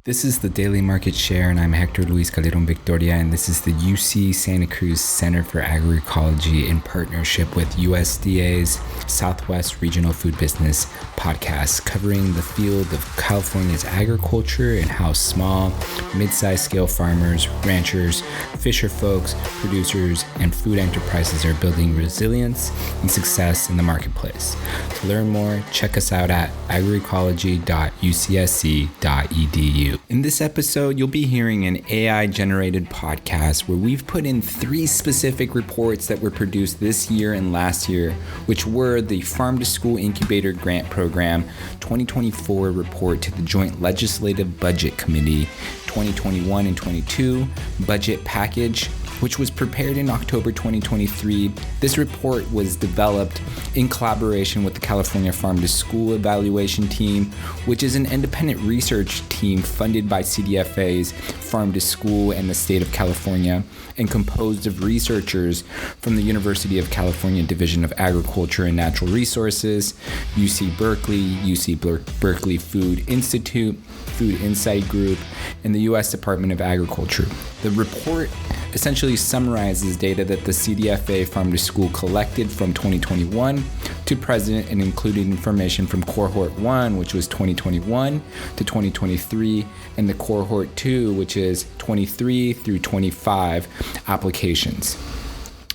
This is the Daily Market Share, and I'm Hector Luis Calderon Victoria, and this is the UC Santa Cruz Center for Agroecology in partnership with USDA's Southwest Regional Food Business podcast, covering the field of California's agriculture and how small, mid-sized scale farmers, ranchers, fisher folks, producers, and food enterprises are building resilience and success in the marketplace. To learn more, check us out at agroecology.ucsc.edu. In this episode, you'll be hearing an AI-generated podcast where we've put in 3 specific reports that were produced this year and last year, which were the Farm to School Incubator Grant Program 2024 report to the Joint Legislative Budget Committee 2021 and 22 budget package, which was prepared in October 2023. This report was developed in collaboration with the California Farm to School Evaluation Team, which is an independent research team funded by CDFA's Farm to School and the state of California, and composed of researchers from the University of California Division of Agriculture and Natural Resources, UC Berkeley, UC Berkeley Food Institute, Food Insight Group, and the U.S. Department of Agriculture. The report essentially summarizes data that the CDFA Farm to School collected from 2021 to present and included information from Cohort 1, which was 2021 to 2023, and the Cohort 2, which is 23 through 25 applications.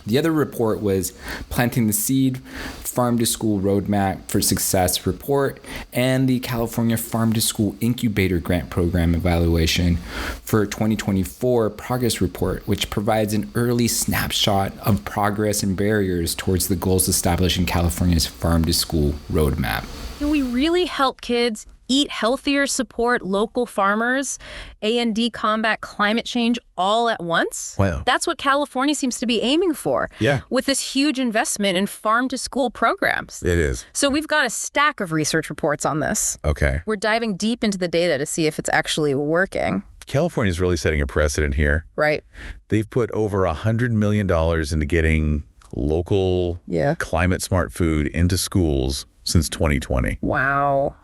The other report was Planting the Seed, Farm to School Roadmap for Success report, and the California Farm to School Incubator Grant Program evaluation for 2024 progress report, which provides an early snapshot of progress and barriers towards the goals established in California's Farm to School Roadmap. Can we really help kids eat healthier, support local farmers, A&D combat climate change all at once? Wow. That's what California seems to be aiming for. Yeah. With this huge investment in farm-to-school programs. It is. So we've got a stack of research reports on this. Okay. We're diving deep into the data to see if it's actually working. California's really setting a precedent here. Right. They've put over $100 million into getting local climate-smart food into schools since 2020. Wow.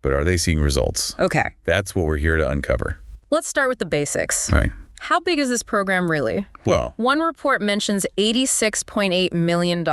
But are they seeing results? Okay. That's what we're here to uncover. Let's start with the basics. All right. How big is this program really? Well, one report mentions $86.8 million.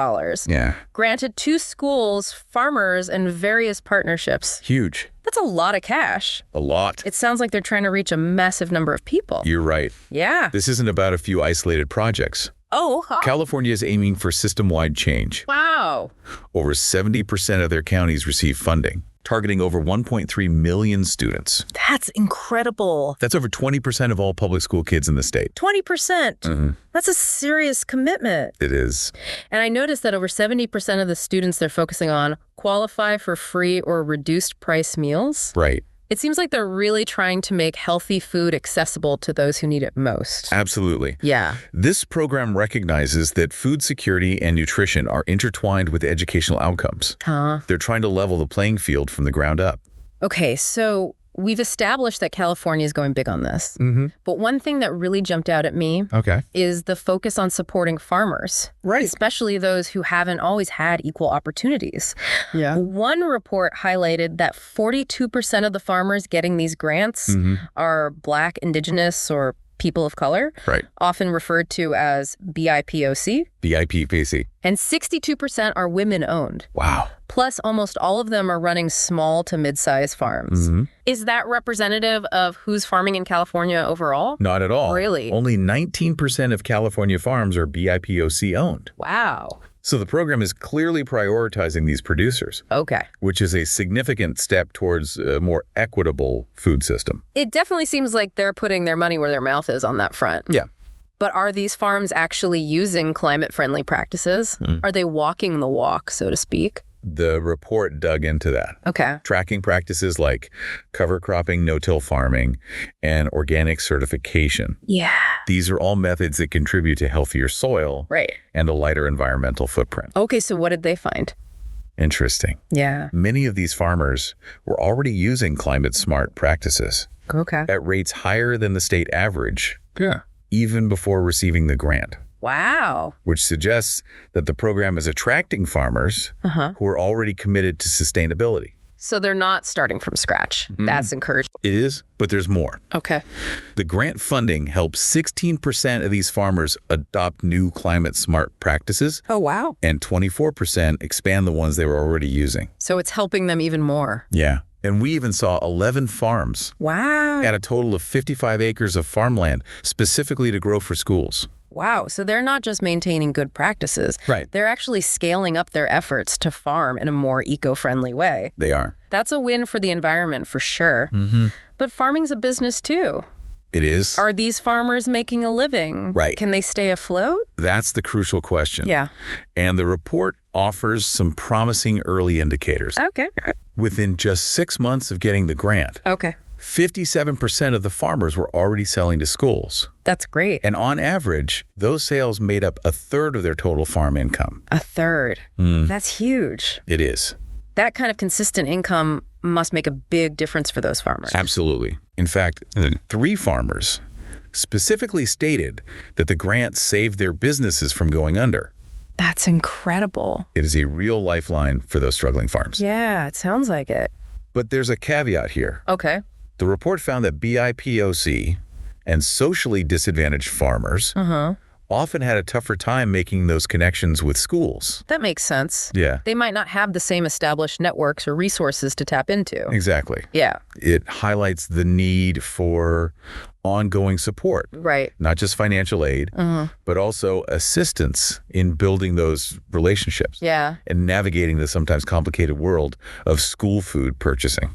Yeah. Granted to schools, farmers, and various partnerships. Huge. That's a lot of cash. A lot. It sounds like they're trying to reach a massive number of people. You're right. Yeah. This isn't about a few isolated projects. Oh. California is aiming for system-wide change. Wow. Over 70% of their counties receive funding, targeting over 1.3 million students. That's incredible. That's over 20% of all public school kids in the state. 20%. Mm-hmm. That's a serious commitment. It is. And I noticed that over 70% of the students they're focusing on qualify for free or reduced price meals. Right. It seems like they're really trying to make healthy food accessible to those who need it most. Absolutely. Yeah. This program recognizes that food security and nutrition are intertwined with educational outcomes. They're trying to level the playing field from the ground up. Okay, so we've established that California is going big on this. Mm-hmm. But one thing that really jumped out at me is the focus on supporting farmers. Right. Especially those who haven't always had equal opportunities. Yeah. One report highlighted that 42% of the farmers getting these grants are Black, Indigenous, or people of color, right, often referred to as BIPOC. BIPOC. And 62% are women-owned. Wow. Plus, almost all of them are running small to mid-sized farms. Mm-hmm. Is that representative of who's farming in California overall? Not at all. Really? Only 19% of California farms are BIPOC owned. Wow. So the program is clearly prioritizing these producers. Okay. Which is a significant step towards a more equitable food system. It definitely seems like they're putting their money where their mouth is on that front. Yeah. But are these farms actually using climate-friendly practices? Are they walking the walk, so to speak? The report dug into that. Okay. Tracking practices like cover cropping, no-till farming, and organic certification. Yeah. These are all methods that contribute to healthier soil and a lighter environmental footprint. Okay, so what did they find? Interesting. Yeah. Many of these farmers were already using climate-smart practices at rates higher than the state average, even before receiving the grant. Wow. Which suggests that the program is attracting farmers who are already committed to sustainability. So they're not starting from scratch. That's encouraging. It is, but there's more. Okay. The grant funding helps 16% of these farmers adopt new climate-smart practices. Oh, wow. And 24% expand the ones they were already using. So it's helping them even more. Yeah. And we even saw 11 farms. Wow. At a total of 55 acres of farmland specifically to grow for schools. Wow. So they're not just maintaining good practices. Right. They're actually scaling up their efforts to farm in a more eco-friendly way. They are. That's a win for the environment for sure. But farming's a business too. It is. Are these farmers making a living? Right. Can they stay afloat? That's the crucial question. Yeah. And the report offers some promising early indicators. Okay. Within just 6 months of getting the grant, Okay. 57% of the farmers were already selling to schools. That's great. And on average, those sales made up a third of their total farm income. A third. That's huge. It is. That kind of consistent income must make a big difference for those farmers. Absolutely. In fact, 3 farmers specifically stated that the grant saved their businesses from going under. That's incredible. It is a real lifeline for those struggling farms. Yeah, it sounds like it. But there's a caveat here. Okay. The report found that BIPOC and socially disadvantaged farmers often had a tougher time making those connections with schools. That makes sense. Yeah. They might not have the same established networks or resources to tap into. Exactly. Yeah. It highlights the need for ongoing support. Right. Not just financial aid, but also assistance in building those relationships. Yeah. And navigating the sometimes complicated world of school food purchasing.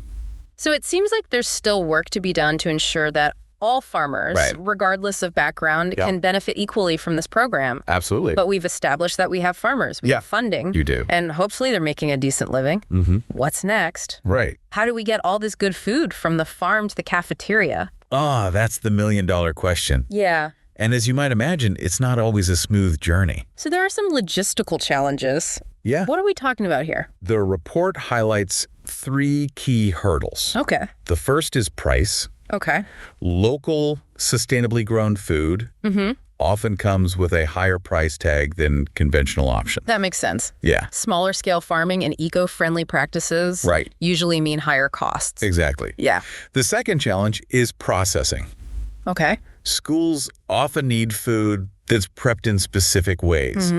So it seems like there's still work to be done to ensure that all farmers, Right. regardless of background, Yeah. can benefit equally from this program. Absolutely. But we've established that we have farmers. We have funding. You do. And hopefully they're making a decent living. What's next? Right. How do we get all this good food from the farm to the cafeteria? That's the million-dollar question. Yeah. And as you might imagine, it's not always a smooth journey. So there are some logistical challenges. Yeah. What are we talking about here? The report highlights 3 key hurdles. Okay. The first is price. Okay. Local, sustainably grown food often comes with a higher price tag than conventional options. That makes sense. Yeah. Smaller scale farming and eco-friendly practices Right. usually mean higher costs. Exactly. Yeah. The second challenge is processing. Okay. Schools often need food that's prepped in specific ways,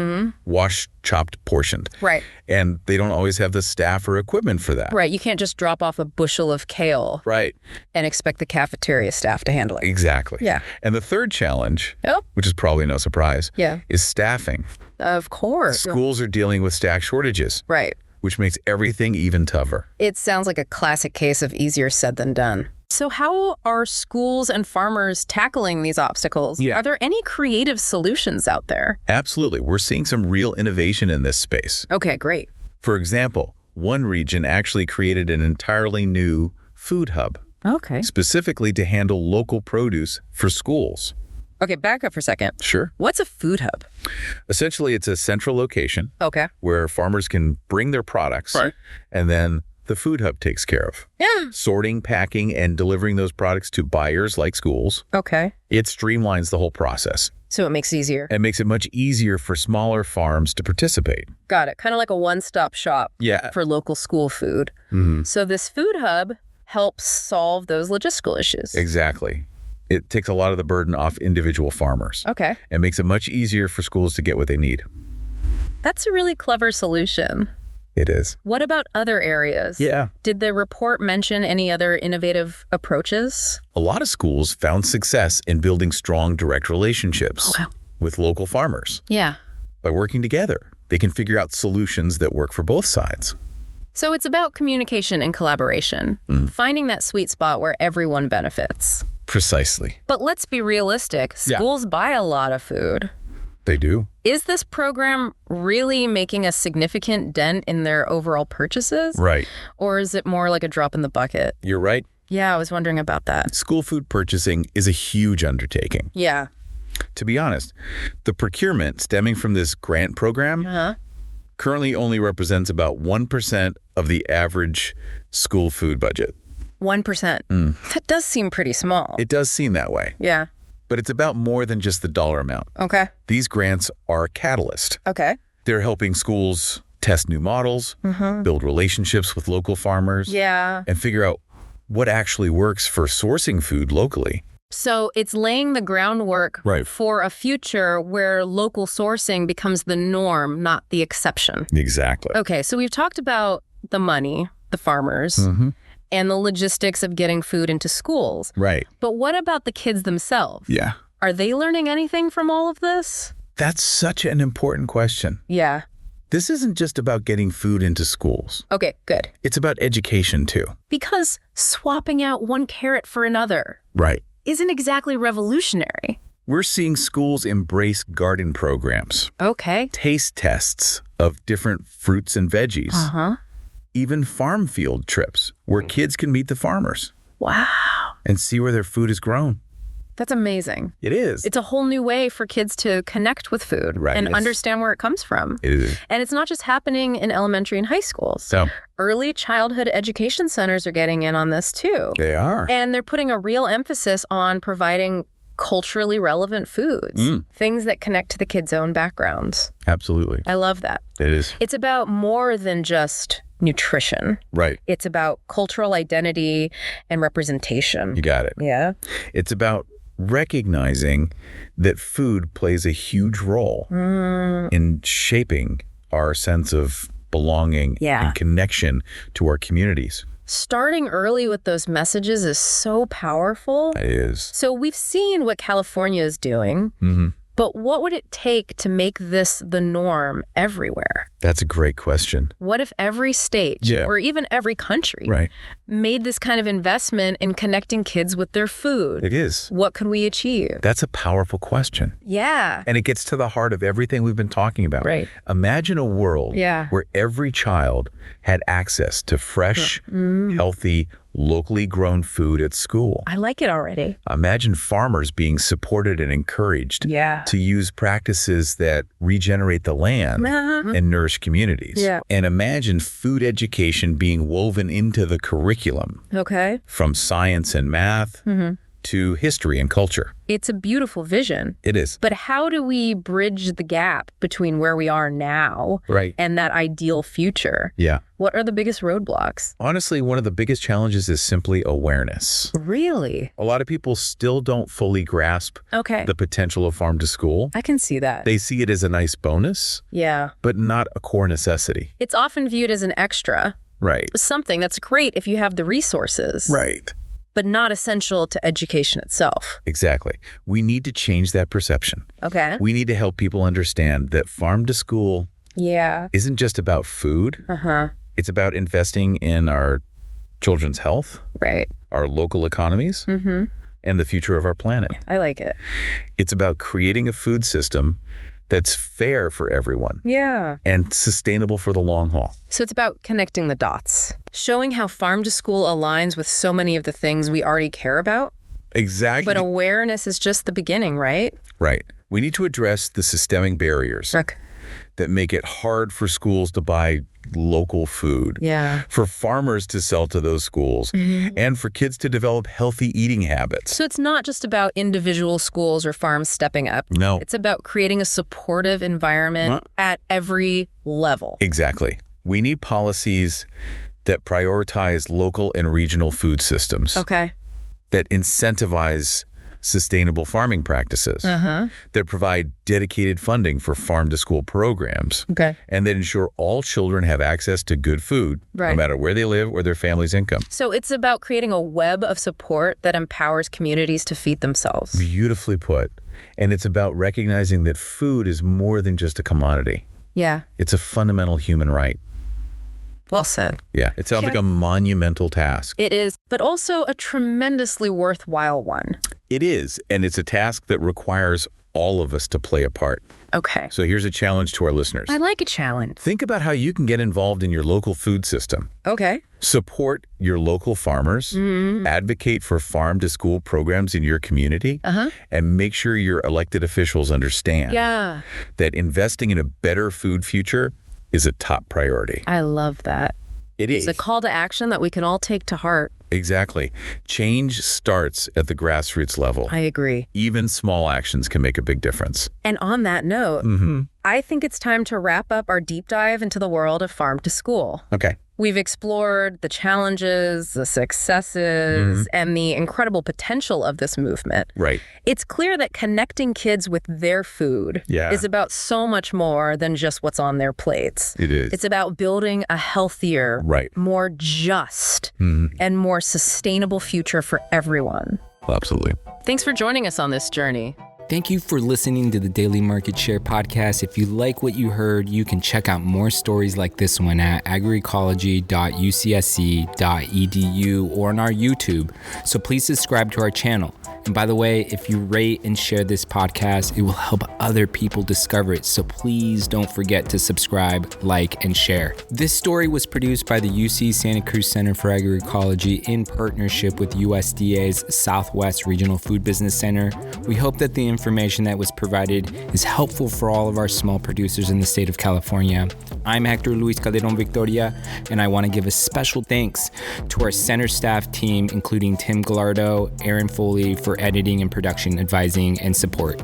washed, chopped, portioned. Right. And they don't always have the staff or equipment for that. Right. You can't just drop off a bushel of kale Right. and expect the cafeteria staff to handle it. Exactly. Yeah. And the third challenge, Oh. which is probably no surprise, Yeah. is staffing. Of course. Schools are dealing with staff shortages, Right. which makes everything even tougher. It sounds like a classic case of easier said than done. So how are schools and farmers tackling these obstacles? Yeah. Are there any creative solutions out there? Absolutely. We're seeing some real innovation in this space. Okay, great. For example, one region actually created an entirely new food hub, Okay. specifically to handle local produce for schools. Okay, back up for a second. Sure. What's a food hub? Essentially, it's a central location Okay. where farmers can bring their products, and then the food hub takes care of Yeah. sorting, packing, and delivering those products to buyers like schools. Okay. It streamlines the whole process So it makes it easier. and makes it much easier for smaller farms to participate. Got it. Kind of like a one-stop shop Yeah. for local school food. So this food hub helps solve those logistical issues. Exactly. It takes a lot of the burden off individual farmers Okay. and makes it much easier for schools to get what they need. That's a really clever solution. It is. What about other areas? Yeah. Did the report mention any other innovative approaches? A lot of schools found success in building strong direct relationships with local farmers. Yeah. By working together, they can figure out solutions that work for both sides. So it's about communication and collaboration, finding that sweet spot where everyone benefits. Precisely. But let's be realistic. Yeah. Schools buy a lot of food. They do. Is this program really making a significant dent in their overall purchases? Right. Or is it more like a drop in the bucket? You're right. Yeah, I was wondering about that. School food purchasing is a huge undertaking. Yeah. To be honest, the procurement stemming from this grant program currently only represents about 1% of the average school food budget. 1%. That does seem pretty small. It does seem that way, Yeah. but it's about more than just the dollar amount. Okay. These grants are a catalyst. Okay. They're helping schools test new models, build relationships with local farmers, and figure out what actually works for sourcing food locally. So it's laying the groundwork for a future where local sourcing becomes the norm, not the exception. Exactly. Okay, so we've talked about the money, the farmers, and the logistics of getting food into schools. Right. But what about the kids themselves? Yeah. Are they learning anything from all of this? That's such an important question. Yeah. This isn't just about getting food into schools. Okay, good. It's about education, too. Because swapping out one carrot for another isn't exactly revolutionary. We're seeing schools embrace garden programs. Okay. Taste tests of different fruits and veggies. Even farm field trips where kids can meet the farmers. Wow. And see where their food is grown. That's amazing. It is. It's a whole new way for kids to connect with food and understand where it comes from. It is. And it's not just happening in elementary and high schools. So, early childhood education centers are getting in on this too. They are. And they're putting a real emphasis on providing culturally relevant foods, things that connect to the kids' own backgrounds. Absolutely. I love that. It is. It's about more than just nutrition. Right. It's about cultural identity and representation. You got it. Yeah. It's about recognizing that food plays a huge role in shaping our sense of belonging and connection to our communities. Starting early with those messages is so powerful. It is. So we've seen what California is doing, but what would it take to make this the norm everywhere? That's a great question. What if every state or even every country made this kind of investment in connecting kids with their food? It is. What could we achieve? That's a powerful question. Yeah. And it gets to the heart of everything we've been talking about. Right. Imagine a world where every child had access to fresh, healthy, locally grown food at school. I like it already. Imagine farmers being supported and encouraged to use practices that regenerate the land and nourish communities. And imagine food education being woven into the curriculum. Okay. From science and math to history and culture. It's a beautiful vision. It is. But how do we bridge the gap between where we are now and that ideal future? Yeah. What are the biggest roadblocks? Honestly, one of the biggest challenges is simply awareness. Really? A lot of people still don't fully grasp the potential of farm to school. I can see that. They see it as a nice bonus, but not a core necessity. It's often viewed as an extra. Right. Something that's great if you have the resources. Right. But not essential to education itself. Exactly. We need to change that perception. Okay. We need to help people understand that farm to school isn't just about food. It's about investing in our children's health, our local economies, and the future of our planet. I like it. It's about creating a food system that's fair for everyone. And sustainable for the long haul. So it's about connecting the dots, showing how farm to school aligns with so many of the things we already care about. Exactly. But awareness is just the beginning, right? Right. We need to address the systemic barriers that make it hard for schools to buy local food, for farmers to sell to those schools, and for kids to develop healthy eating habits. So it's not just about individual schools or farms stepping up. No. It's about creating a supportive environment at every level. Exactly. We need policies that prioritize local and regional food systems. That incentivize sustainable farming practices, that provide dedicated funding for farm-to-school programs, and that ensure all children have access to good food, no matter where they live or their family's income. So it's about creating a web of support that empowers communities to feed themselves. Beautifully put. And it's about recognizing that food is more than just a commodity. It's a fundamental human right. Well said. Yeah, it sounds like a monumental task. It is, but also a tremendously worthwhile one. It is, and it's a task that requires all of us to play a part. Okay. So here's a challenge to our listeners. I like a challenge. Think about how you can get involved in your local food system. Okay. Support your local farmers, advocate for farm-to-school programs in your community, and make sure your elected officials understand that investing in a better food future is a top priority. I love that. It is. It's a call to action that we can all take to heart. Exactly. Change starts at the grassroots level. I agree. Even small actions can make a big difference. And on that note, I think it's time to wrap up our deep dive into the world of farm to school. Okay. We've explored the challenges, the successes, and the incredible potential of this movement. Right. It's clear that connecting kids with their food is about so much more than just what's on their plates. It is. It's about building a healthier, more just, and more sustainable future for everyone. Absolutely. Thanks for joining us on this journey. Thank you for listening to the Daily Market Share podcast. If you like what you heard, you can check out more stories like this one at agroecology.ucsc.edu or on our YouTube. So please subscribe to our channel. And by the way, if you rate and share this podcast, it will help other people discover it. So please don't forget to subscribe, like, and share. This story was produced by the UC Santa Cruz Center for Agroecology in partnership with USDA's Southwest Regional Food Business Center. We hope that the information that was provided is helpful for all of our small producers in the state of California. I'm Hector Luis Calderon Victoria, and I want to give a special thanks to our center staff team, including Tim Gallardo, Aaron Foley, for editing and production advising and support.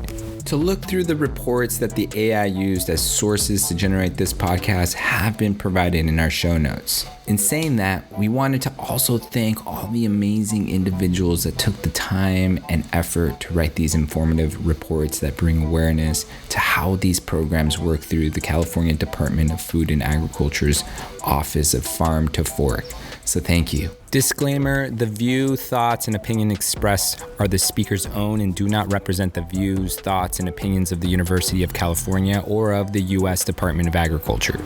To look through the reports that the AI used as sources to generate this podcast have been provided in our show notes. In saying that, we wanted to also thank all the amazing individuals that took the time and effort to write these informative reports that bring awareness to how these programs work through the California Department of Food and Agriculture's Office of Farm to Fork. So thank you. Disclaimer, the view, thoughts, and opinion expressed are the speaker's own and do not represent the views, thoughts, and opinions of the University of California or of the U.S. Department of Agriculture.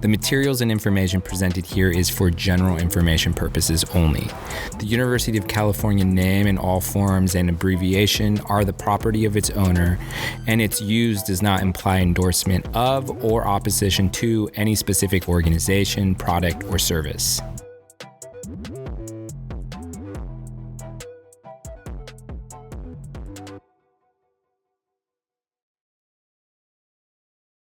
The materials and information presented here is for general information purposes only. The University of California name in all forms and abbreviation are the property of its owner, and its use does not imply endorsement of or opposition to any specific organization, product, or service.